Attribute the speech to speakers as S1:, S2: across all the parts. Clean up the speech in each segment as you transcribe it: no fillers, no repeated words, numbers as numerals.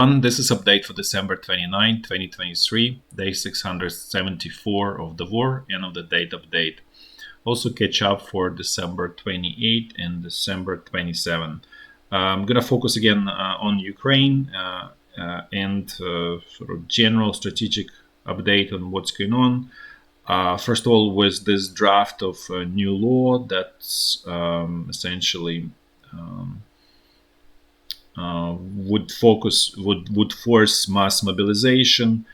S1: This is update for December 29, 2023, day 674 of the war and of the date update. Also catch up for December 28 and December 27. I'm going to focus again on Ukraine and sort of general strategic update on what's going on. First of all, with this draft of a new law that's essentially would force mass mobilization.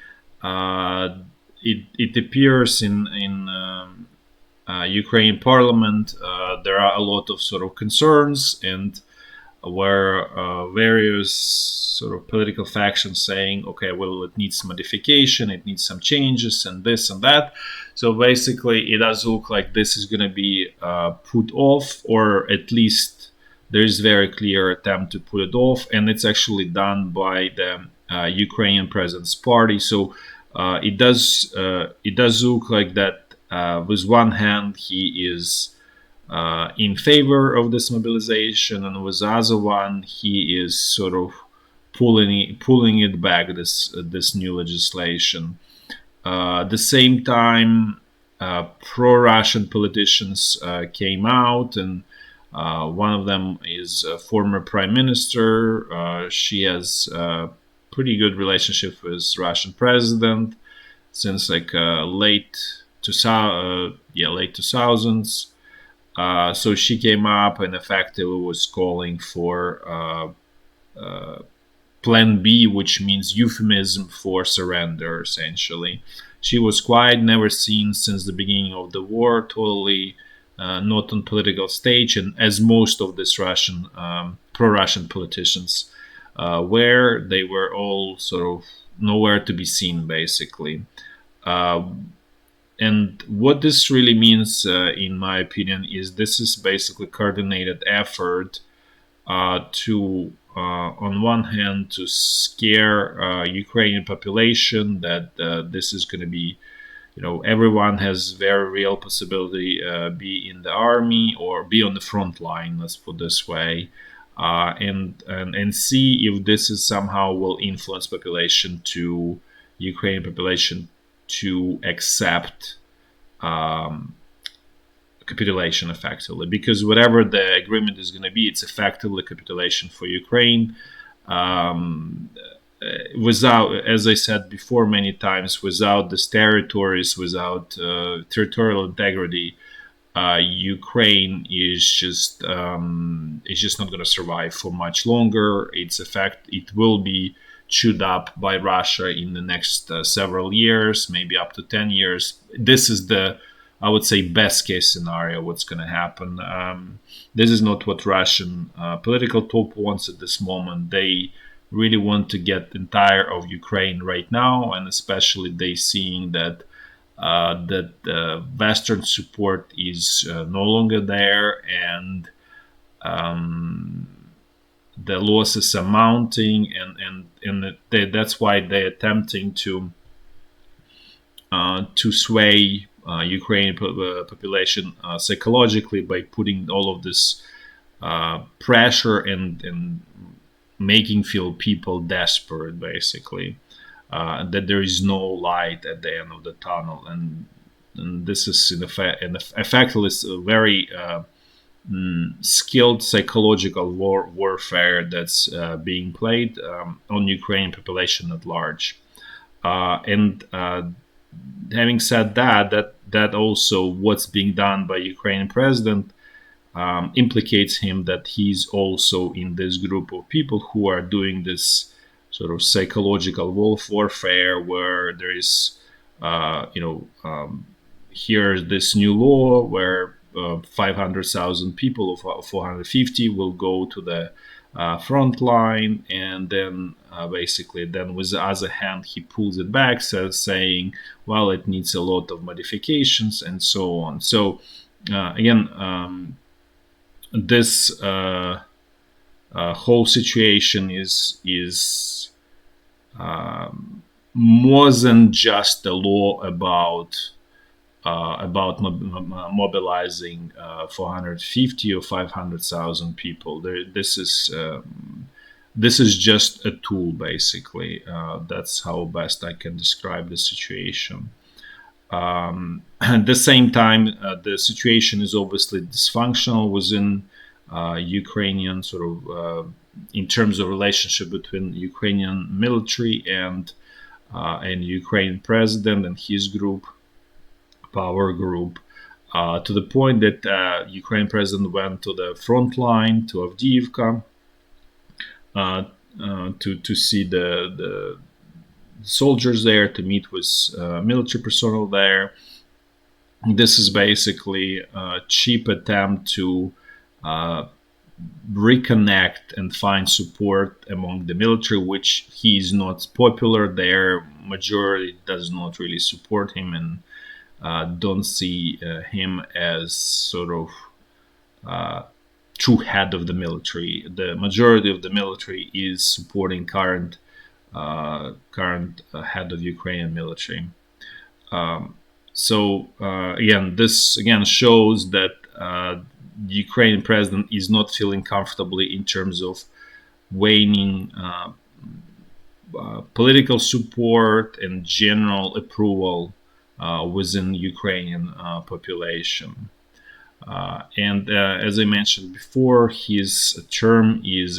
S1: It appears in Ukraine Parliament. There are a lot of sort of concerns, and where various sort of political factions saying, okay, well, it needs modification, it needs some changes, and this and that. So basically, it does look like this is going to be put off, or at least there is very clear attempt to put it off, and it's actually done by the Ukrainian President's Party. So it does look like that. With one hand, he is in favor of this mobilization, and with the other one, he is sort of pulling it back. This new legislation. At the same time, pro-Russian politicians came out, and one of them is a former prime minister. She has a pretty good relationship with Russian president since like late 2000s. So she came up and effectively was calling for Plan B, which means euphemism for surrender, essentially. She was quiet, never seen since the beginning of the war, totally not on political stage, and as most of this Russian pro-Russian politicians were, they were all sort of nowhere to be seen, basically. And what this really means, in my opinion, is this is basically coordinated effort to, on one hand, to scare Ukrainian population that this is going to be, everyone has very real possibility be in the army or be on the front line, let's put this way, and see if this is somehow will influence Ukrainian population to accept capitulation effectively, because whatever the agreement is going to be, it's effectively capitulation for Ukraine. Without, as I said before many times, without these territories, without territorial integrity, Ukraine is just not going to survive for much longer. It will be chewed up by Russia in the next several years, maybe up to 10 years. This is the, I would say, best case scenario what's going to happen. This is not what Russian political top wants at this moment. They really want to get entire of Ukraine right now, and especially they seeing that Western support is no longer there, and the losses are mounting, and that's why they're attempting to sway Ukrainian population psychologically by putting all of this pressure and making feel people desperate, basically, that there is no light at the end of the tunnel, and this is effectively a very skilled psychological warfare that's being played on Ukrainian population at large. And having said that also what's being done by Ukrainian president implicates him that he's also in this group of people who are doing this sort of psychological warfare, where there is, here's this new law where 500,000 people, or 450, will go to the front line, and then basically, then with the other hand, he pulls it back, saying, well, it needs a lot of modifications and so on. So again, this whole situation is more than just a law about mobilizing 450 or 500,000 people. This is this is just a tool, basically. That's how best I can describe the situation. At the same time, the situation is obviously dysfunctional within Ukrainian in terms of relationship between Ukrainian military and Ukrainian president and his group, power group, to the point that Ukrainian president went to the front line to Avdiivka to see the soldiers there, to meet with military personnel there. This is basically a cheap attempt to reconnect and find support among the military, which he is not popular there. Majority does not really support him and don't see him as sort of true head of the military. The majority of the military is supporting current head of Ukrainian military. This again shows that the Ukrainian president is not feeling comfortably in terms of waning political support and general approval within Ukrainian population. As I mentioned before, his term is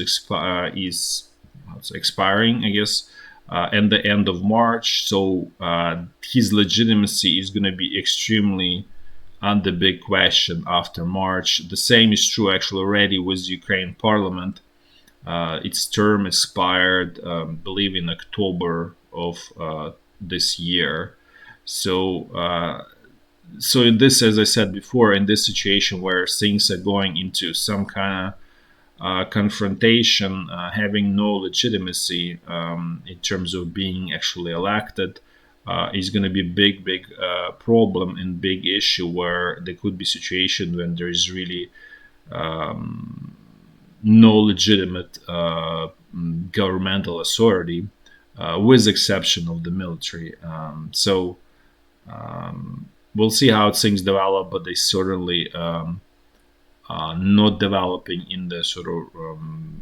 S1: expiring, I guess, at the end of March. So his legitimacy is going to be extremely under big question after March. The same is true actually already with Ukraine Parliament. Its term expired, I believe, in October of this year. So in this, as I said before, in this situation where things are going into some kind of confrontation, having no legitimacy in terms of being actually elected, is going to be a big problem and big issue, where there could be situation when there is really no legitimate governmental authority, with exception of the military. We'll see how things develop, but they certainly not developing in the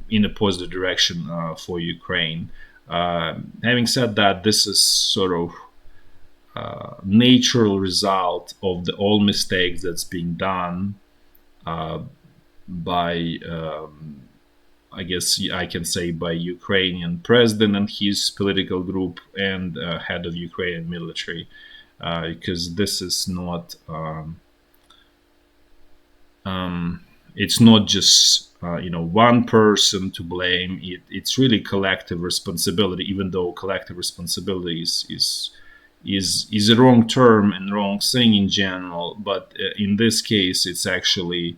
S1: in a positive direction for Ukraine. Having said that, this is sort of natural result of the all mistakes that's being done by, I guess I can say, by Ukrainian president and his political group and head of Ukrainian military, because this is not. It's not just one person to blame. It's really collective responsibility, even though collective responsibility is a wrong term and wrong thing in general. But in this case, it's actually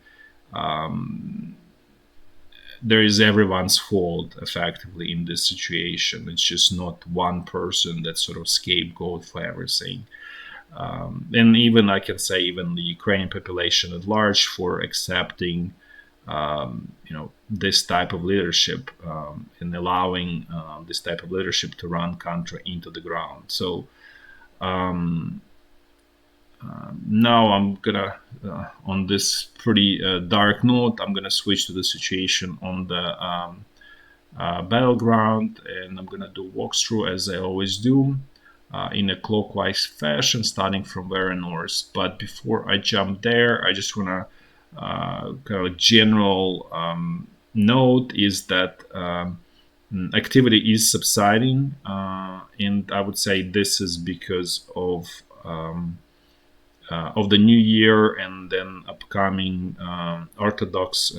S1: there is everyone's fault effectively in this situation. It's just not one person that's sort of scapegoat for everything. And even I can say even the Ukrainian population at large for accepting this type of leadership and allowing this type of leadership to run country into the ground. So now I'm gonna on this pretty dark note, I'm gonna switch to the situation on the battleground, and I'm gonna do walkthrough as I always do. In a clockwise fashion, starting from very north. But before I jump there, I just want to kind of a general note is that activity is subsiding, and I would say this is because of the new year and then upcoming Orthodox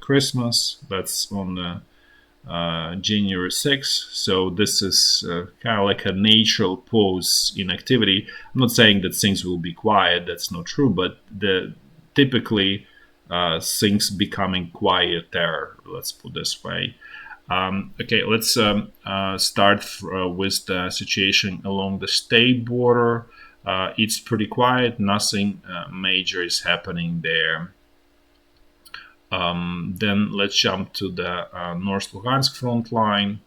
S1: Christmas. That's on the January 6th. So this is kind of like a natural pause in activity. I'm not saying that things will be quiet, that's not true, but typically things becoming quieter, let's put this way. Okay, let's start with the situation along the state border. It's pretty quiet, nothing major is happening there. Then let's jump to the North Lugansk front line.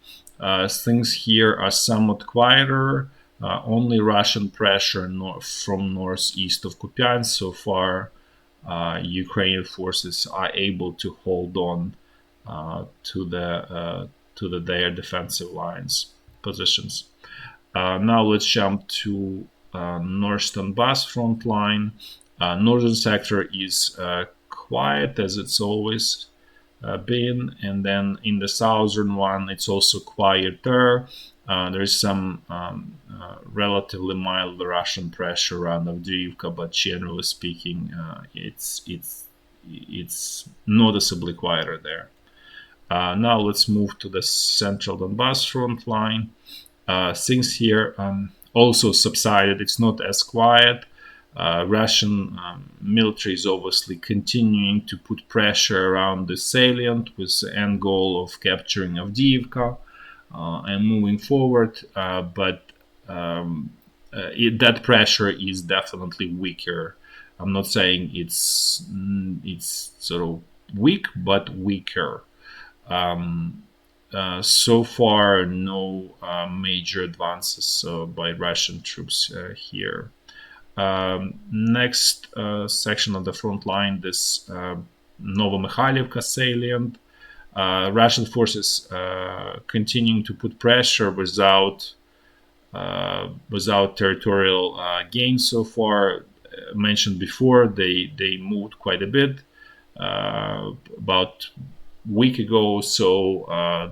S1: Things here are somewhat quieter. Only Russian pressure from northeast of Kupiansk. So far, Ukrainian forces are able to hold on to their defensive lines positions. Now let's jump to North Donbass front line. Northern sector is quiet as it's always been, and then in the southern one it's also quieter. There is some relatively mild Russian pressure around Avdiivka, but generally speaking, it's noticeably quieter there. Now let's move to the central Donbass front line. Things here also subsided. It's not as quiet. Russian military is obviously continuing to put pressure around the salient with the end goal of capturing Avdiivka and moving forward. But that pressure is definitely weaker. I'm not saying it's sort of weak, but weaker. So far, no major advances by Russian troops here. Next section of the front line, this Novomikhailivka salient. Russian forces continuing to put pressure without territorial gain so far. Mentioned before, they moved quite a bit. About week ago, so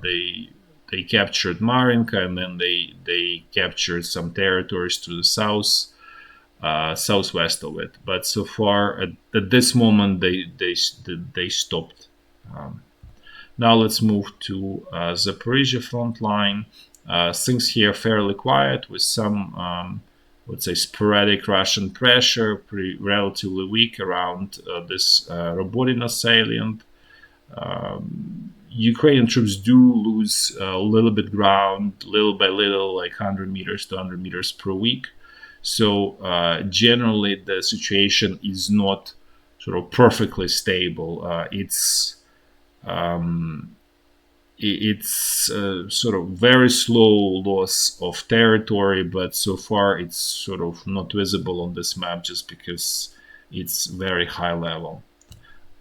S1: they captured Marinka, and then they captured some territories to the southwest of it. But so far, at this moment, they stopped. Now let's move to Zaporizhya front line. Things here fairly quiet with some, let's say, sporadic Russian pressure, relatively weak around this Robotyne salient. Ukrainian troops do lose a little bit ground, little by little, like 100 meters to 100 meters per week. So generally, the situation is not sort of perfectly stable. It's sort of very slow loss of territory, but so far it's sort of not visible on this map just because it's very high level.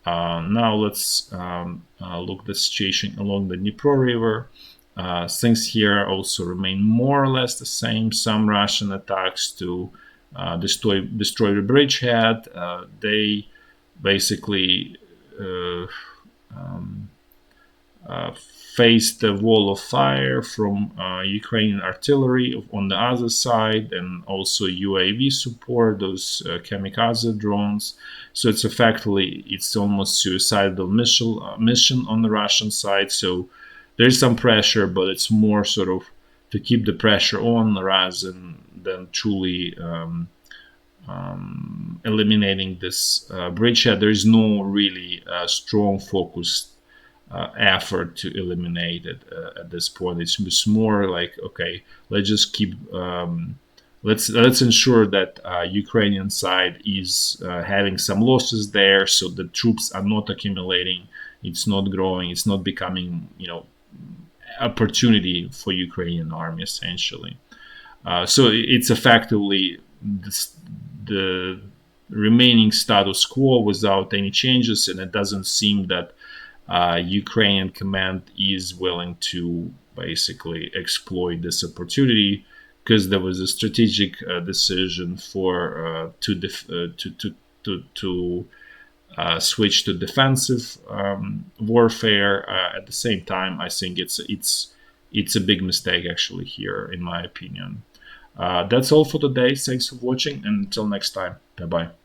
S1: Now let's look the situation along the Dnipro River. Things here also remain more or less the same. Some Russian attacks to destroy the bridgehead. They basically faced the wall of fire from Ukrainian artillery on the other side, and also UAV support, those kamikaze drones. So it's effectively, it's almost suicidal mission on the Russian side. So there's some pressure, but it's more sort of to keep the pressure on rather than truly eliminating this bridgehead. There is no really strong focused effort to eliminate it at this point. It's more like, okay, let's just keep let's ensure that Ukrainian side is having some losses there, so the troops are not accumulating, it's not growing, it's not becoming, opportunity for Ukrainian army essentially. So it's effectively the remaining status quo without any changes, and it doesn't seem that Ukrainian command is willing to basically exploit this opportunity, because there was a strategic decision for to switch to defensive warfare. At the same time, I think it's a big mistake actually here, in my opinion. That's all for today. Thanks for watching, and until next time, bye bye.